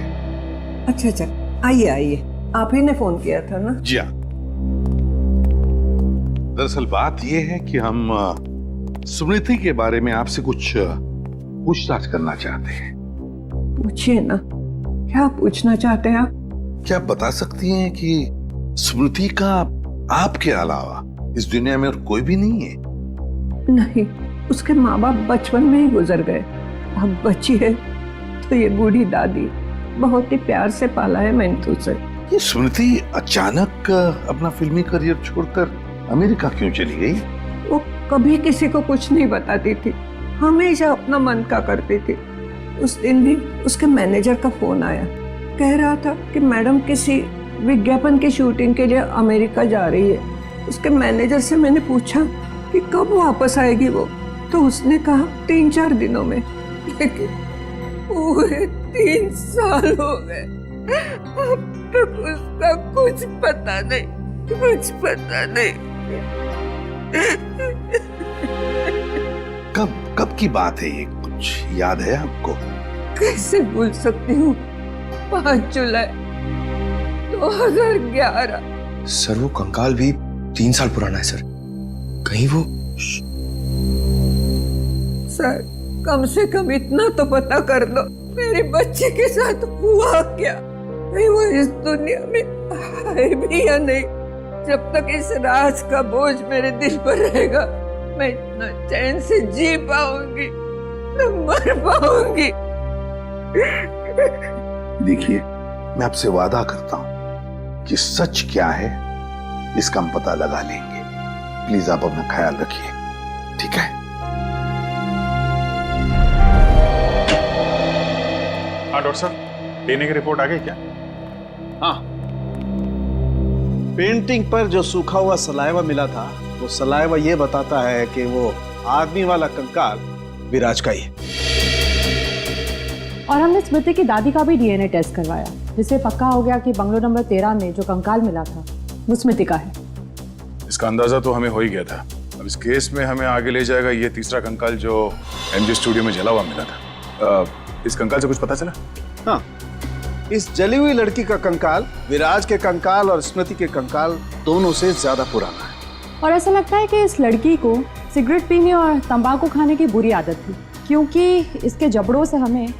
[SPEAKER 21] अच्छा अच्छा, आइए आइए, आप ही ने फोन किया था ना?
[SPEAKER 4] जी हाँ। दरअसल बात यह है कि हम स्मृति के बारे में आपसे कुछ पूछताछ करना चाहते हैं।
[SPEAKER 21] पूछिए ना, क्या पूछना चाहते हैं आप?
[SPEAKER 4] क्या आप बता सकती हैं कि स्मृति का आपके अलावा इस दुनिया में और कोई भी नहीं है?
[SPEAKER 21] नहीं, उसके माँ बाप बचपन में ही गुजर गए। अब बची है तो ये बूढ़ी दादी, बहुत ही प्यार से पाला है मैंने उसे।
[SPEAKER 4] ये स्मृति अचानक अपना फिल्मी करियर छोड़कर अमेरिका क्यों चली गई?
[SPEAKER 21] वो कभी किसी को कुछ नहीं बताती थी, हमेशा अपना मन का करती थी। उस दिन भी उसके मैनेजर का फोन आया, कह रहा था कि मैडम किसी विज्ञापन की शूटिंग के लिए अमेरिका जा रही है। उसके मैनेजर से मैंने पूछा कि कब वापस आएगी वो, तो उसने कहा 3-4 दिनों में। लेकिन पूरे 3 साल हो गए, अब तक उसका कुछ पता नहीं, कुछ पता नहीं।
[SPEAKER 4] कब की बात है ये, कुछ याद है आपको?
[SPEAKER 21] कैसे भूल सकती हूँ, 5 जुलाई 2011।
[SPEAKER 11] सर वो कंकाल भी 3 साल पुराना है सर, कहीं वो।
[SPEAKER 21] सर कम से कम इतना तो पता कर दो, मेरे बच्चे के साथ हुआ क्या? नहीं वो इस दुनिया में है भी या नहीं? जब तक इस राज का बोझ मेरे दिल पर रहेगा मैं इतना चैन से जी पाऊंगी न मर पाऊंगी।
[SPEAKER 4] देखिए, मैं आपसे वादा करता हूं कि सच क्या है इसका हम पता लगा लेंगे। प्लीज आप अपना ख्याल रखिए, ठीक है?
[SPEAKER 10] हाँ डॉक्टर साहब, डीएनए की रिपोर्ट आ गई क्या?
[SPEAKER 5] हाँ, पेंटिंग पर जो सूखा हुआ सलाइवा मिला था वो सलाइवा ये बताता है कि वो आदमी वाला कंकाल विराज का ही है।
[SPEAKER 13] और हमने स्मृति की दादी का भी डीएनए टेस्ट करवाया, जिससे पक्का हो गया कि बंगलो नंबर 13 में जो कंकाल मिला था वो स्मृति का है।
[SPEAKER 10] इसका अंदाजा तो हमें हो ही गया था। अब इस केस में हमें आगे ले जाएगा ये तीसरा कंकाल जो एमजी स्टूडियो में जला हुआ मिला था। इस कंकाल से कुछ पता चला?
[SPEAKER 5] हाँ, इस जली हुई लड़की का कंकाल विराज के कंकाल और स्मृति के कंकाल दोनों से ज्यादा पुराना है।
[SPEAKER 13] और ऐसा लगता है कि इस लड़की को सिगरेट पीने और तंबाकू खाने की बुरी आदत थी, क्योंकि इसके जबड़ों से हमें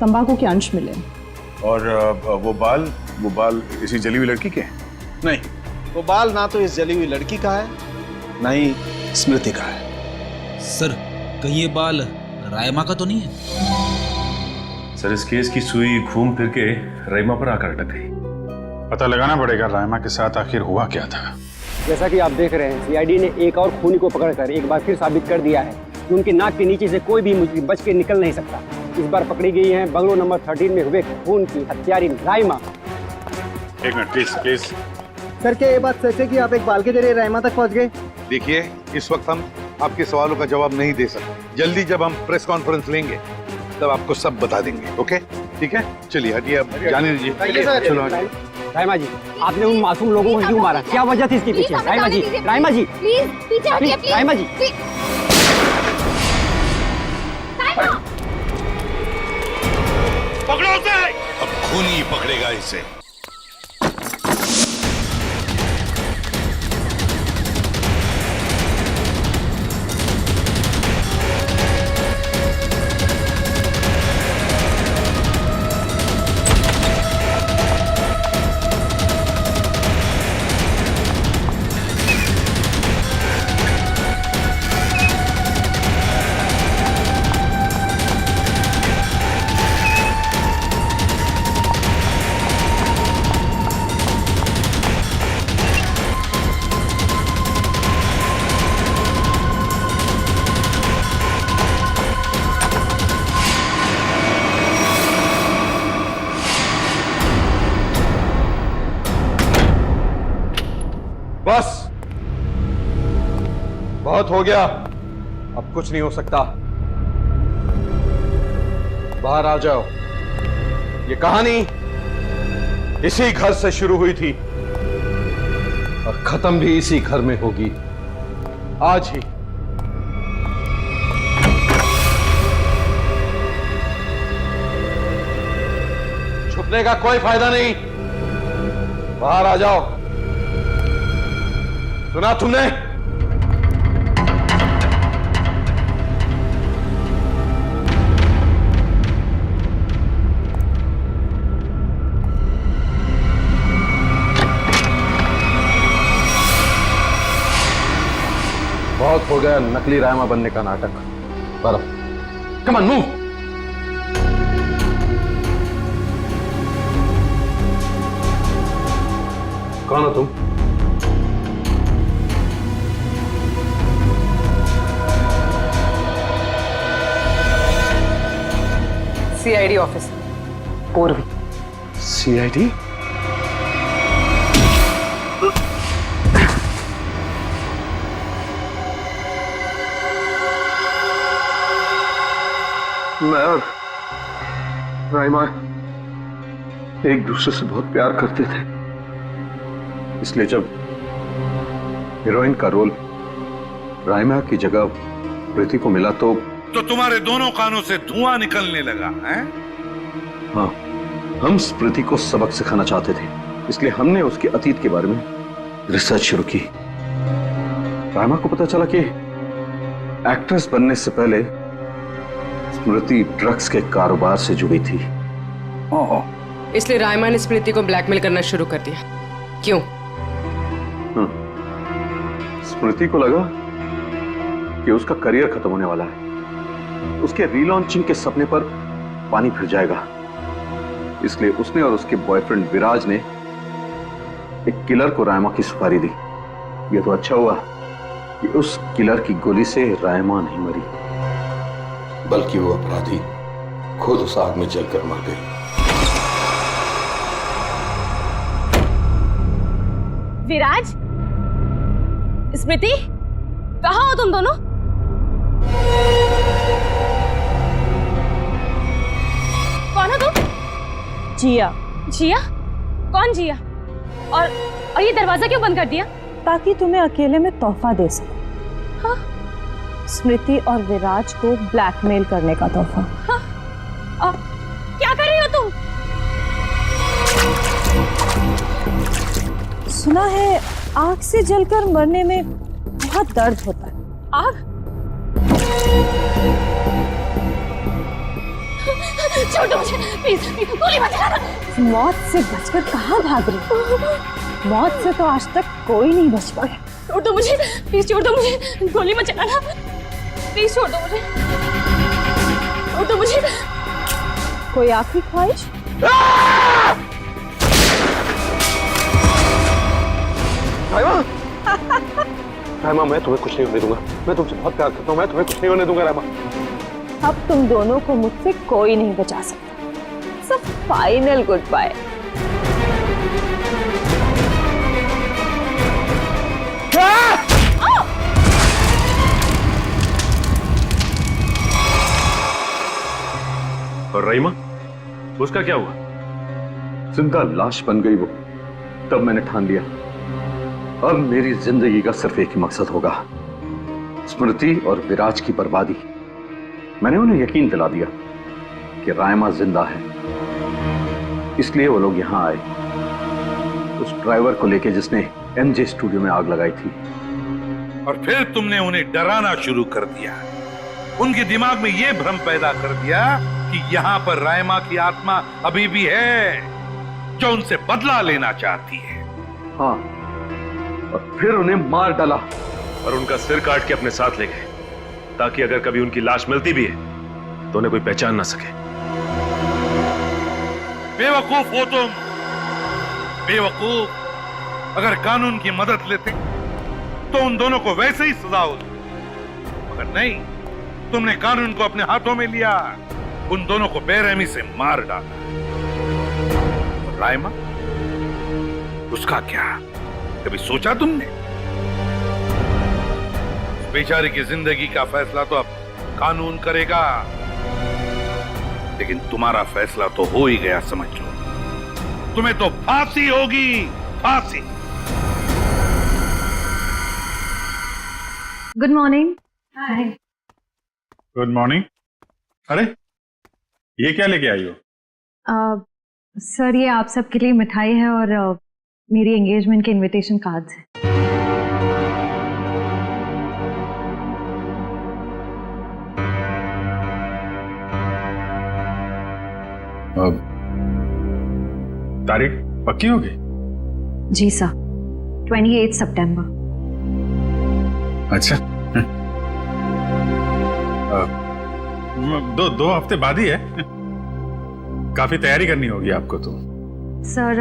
[SPEAKER 13] तंबाकू के अंश मिले।
[SPEAKER 10] और वो बाल इसी जली हुई लड़की के हैं?
[SPEAKER 5] नहीं, वो बाल ना तो इस जली हुई लड़की का है ना ही स्मृति का है।
[SPEAKER 14] सर, कहीं ये बाल रायमा का तो नहीं है?
[SPEAKER 3] सर, इस केस की सुई घूम फिर के रायमा पर आकर अटक गई।
[SPEAKER 10] पता लगाना पड़ेगा रायमा के साथ आखिर हुआ क्या था।
[SPEAKER 19] जैसा कि आप देख रहे हैं, सीआईडी ने एक और खूनी को पकड़कर एक बार फिर साबित कर दिया है कि उनकी नाक के नीचे से कोई भी मुजरिम बच के निकल नहीं सकता। इस बार पकड़ी गई है बंगलो नंबर 13 में हुए खून की हत्यारी रायमा।
[SPEAKER 10] एक मिनट प्लीज।
[SPEAKER 7] सर, क्या ये बात सच है कि आप एक बाल के जरिए रायमा तक पहुंच गए?
[SPEAKER 4] देखिए, इस वक्त हम आपके सवालों का जवाब नहीं दे सकते। जल्दी जब हम प्रेस कॉन्फ्रेंस लेंगे तब आपको सब बता देंगे। ओके, ठीक है? चलिए हटिए, अब जाने दीजिए। चलो हटिए।
[SPEAKER 19] रायमा जी, आपने उन मासूम लोगों को क्यों मारा? क्या वजह थी इसके पीछे? रायमा जी,
[SPEAKER 18] प्लीज पीछे हटिए, प्लीज।
[SPEAKER 19] रायमा जी,
[SPEAKER 4] पकड़ो उसे। अब खूनी पकड़ेगा इसे।
[SPEAKER 17] बस, बहुत हो गया, अब कुछ नहीं हो सकता। बाहर आ जाओ। ये कहानी इसी घर से शुरू हुई थी और खत्म भी इसी घर में होगी, आज ही। छुपने का कोई फायदा नहीं, बाहर आ जाओ। सुना तुमने? बहुत हो गया नकली रायमा बनने का नाटक। पर कम ऑन, मूव। कौन हो तुम?
[SPEAKER 8] सीआईडी ऑफिस, पूर्वी।
[SPEAKER 5] सीआईडी?
[SPEAKER 17] मैं और रायमा एक दूसरे से बहुत प्यार करते थे, इसलिए जब हीरोइन का रोल रायमा की जगह प्रीति को मिला तो
[SPEAKER 4] तुम्हारे दोनों कानों से धुआं निकलने लगा है?
[SPEAKER 17] हाँ, हम स्मृति को सबक सिखाना चाहते थे, इसलिए हमने उसके अतीत के बारे में रिसर्च शुरू की। रायमा को पता चला कि एक्ट्रेस बनने से पहले स्मृति ड्रग्स के कारोबार से जुड़ी थी।
[SPEAKER 8] इसलिए रायमा ने स्मृति को ब्लैकमेल करना शुरू कर दिया। क्यों?
[SPEAKER 17] स्मृति को लगा कि उसका करियर खत्म होने वाला है, उसके रीलॉन्चिंग के सपने पर पानी फिर जाएगा, इसलिए उसने और उसके बॉयफ्रेंड विराज ने एक किलर को रायमा की सुपारी दी। यह तो अच्छा हुआ कि उस किलर की गोली से रायमा नहीं मरी,
[SPEAKER 6] बल्कि वो अपराधी खुद उस आग में जलकर मर गई।
[SPEAKER 18] विराज, स्मृति, कहाँ हो तुम दोनों? कौन हो तुम?
[SPEAKER 13] जिया।
[SPEAKER 18] जिया? कौन जिया? और ये दरवाजा क्यों बंद कर दिया?
[SPEAKER 13] ताकि तुम्हें अकेले में तोहफा दे सकूं।
[SPEAKER 18] हाँ?
[SPEAKER 13] स्मृति और विराज को ब्लैकमेल करने का तोहफा।
[SPEAKER 18] हाँ? और क्या कर रही हो तुम?
[SPEAKER 13] सुना है आग से जलकर मरने में बहुत दर्द होता है।
[SPEAKER 18] आग? छोड़ो मुझे, प्लीज, गोली मत चलाना।
[SPEAKER 13] मौत से बचकर कहाँ भाग रही हो? मौत से तो आज तक कोई नहीं बच पाया।
[SPEAKER 18] छोड़ दो मुझे, प्लीज छोड़ दो मुझे, गोली मत चलाना, प्लीज छोड़ दो मुझे, छोड़ दो मुझे।
[SPEAKER 13] कोई आखिरी ख्वाहिश?
[SPEAKER 17] रायमा, मैं तुम्हें कुछ नहीं होने दूंगा। मैं तुमसे बहुत प्यार करता हूँ, मैं तुम्हें कुछ नहीं होने दूंगा रायमा।
[SPEAKER 13] अब तुम दोनों को मुझसे कोई नहीं बचा सकता। सब फाइनल गुड बाय।
[SPEAKER 3] और रहीमा, उसका क्या हुआ?
[SPEAKER 17] जिंदा लाश बन गई वो। तब मैंने ठान लिया, अब मेरी जिंदगी का सिर्फ एक ही मकसद होगा, स्मृति और विराज की बर्बादी। मैंने उन्हें यकीन दिला दिया कि रायमा जिंदा है, इसलिए वो लोग यहां आए, उस ड्राइवर को लेके जिसने एमजे स्टूडियो में आग लगाई थी।
[SPEAKER 4] और फिर तुमने उन्हें डराना शुरू कर दिया, उनके दिमाग में यह भ्रम पैदा कर दिया कि यहां पर रायमा की आत्मा अभी भी है जो उनसे बदला लेना चाहती है।
[SPEAKER 17] हाँ, और फिर उन्हें मार डाला
[SPEAKER 3] और उनका सिर काट के अपने साथ ले गए, ताकि अगर कभी उनकी लाश मिलती भी है तो उन्हें कोई पहचान ना सके।
[SPEAKER 4] बेवकूफ हो तुम, बेवकूफ। अगर कानून की मदद लेते तो उन दोनों को वैसे ही सजा होती, मगर नहीं, तुमने कानून को अपने हाथों में लिया, उन दोनों को बेरहमी से मार डाला। और रायमा, उसका क्या? कभी सोचा तुमने? बेचारे की जिंदगी का फैसला तो अब कानून करेगा, लेकिन तुम्हारा फैसला तो हो ही गया, समझ लो। तुम्हें तो फांसी होगी, फांसी।
[SPEAKER 13] Good morning. Hi.
[SPEAKER 10] Good morning. अरे ये क्या लेके आई हो?
[SPEAKER 13] सर, ये आप सबके लिए मिठाई है और मेरी एंगेजमेंट के इनविटेशन कार्ड्स हैं।
[SPEAKER 10] तारीख पक्की होगी?
[SPEAKER 13] जी सर, 28 सितंबर।
[SPEAKER 10] अच्छा। दो हफ्ते बाद ही है। काफी तैयारी करनी होगी आपको तो।
[SPEAKER 13] सर,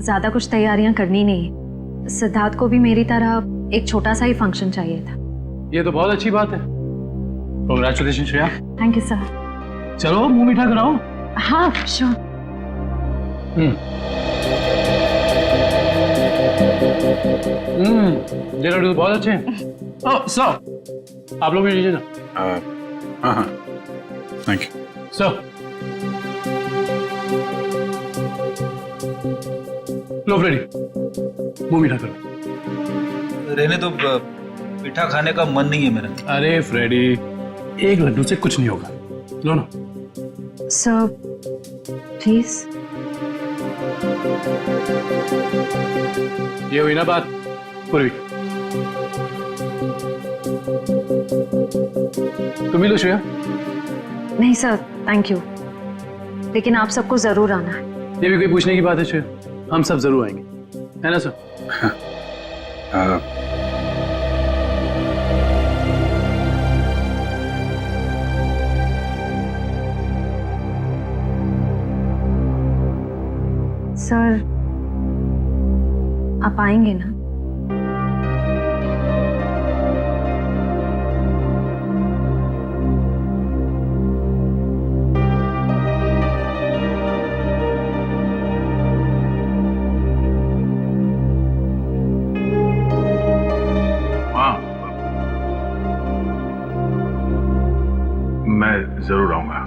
[SPEAKER 13] ज्यादा कुछ तैयारियां करनी नहीं, सिद्धार्थ को भी मेरी तरह एक छोटा सा ही फंक्शन चाहिए था।
[SPEAKER 16] ये तो बहुत अच्छी बात है। Congratulation Shreya.
[SPEAKER 13] Thank you sir.
[SPEAKER 16] चलो मुंह मीठा कराओ।
[SPEAKER 13] हाँ श्योर।
[SPEAKER 16] ये लड्डू तो बहुत अच्छे हैं। सर, आप लोग भी लीजिए ना।
[SPEAKER 10] हाँ हाँ, थैंक यू
[SPEAKER 16] सर। लो फ्रेडी, मुंह मीठा करो।
[SPEAKER 14] रहने तो मीठा खाने का मन नहीं है मेरा।
[SPEAKER 16] अरे फ्रेडी, एक लड्डू से कुछ नहीं होगा, लो ना।
[SPEAKER 13] Sir please.
[SPEAKER 16] ये हुई ना बात पूर्वी। तुम ही लो श्रेया।
[SPEAKER 9] नहीं सर, थैंक यू, लेकिन आप सबको जरूर आना है।
[SPEAKER 16] ये भी कोई पूछने की बात है श्रेया? हम सब जरूर आएंगे, है ना सर?
[SPEAKER 9] सर, आप आएंगे ना?
[SPEAKER 10] हाँ, मैं जरूर आऊंगा।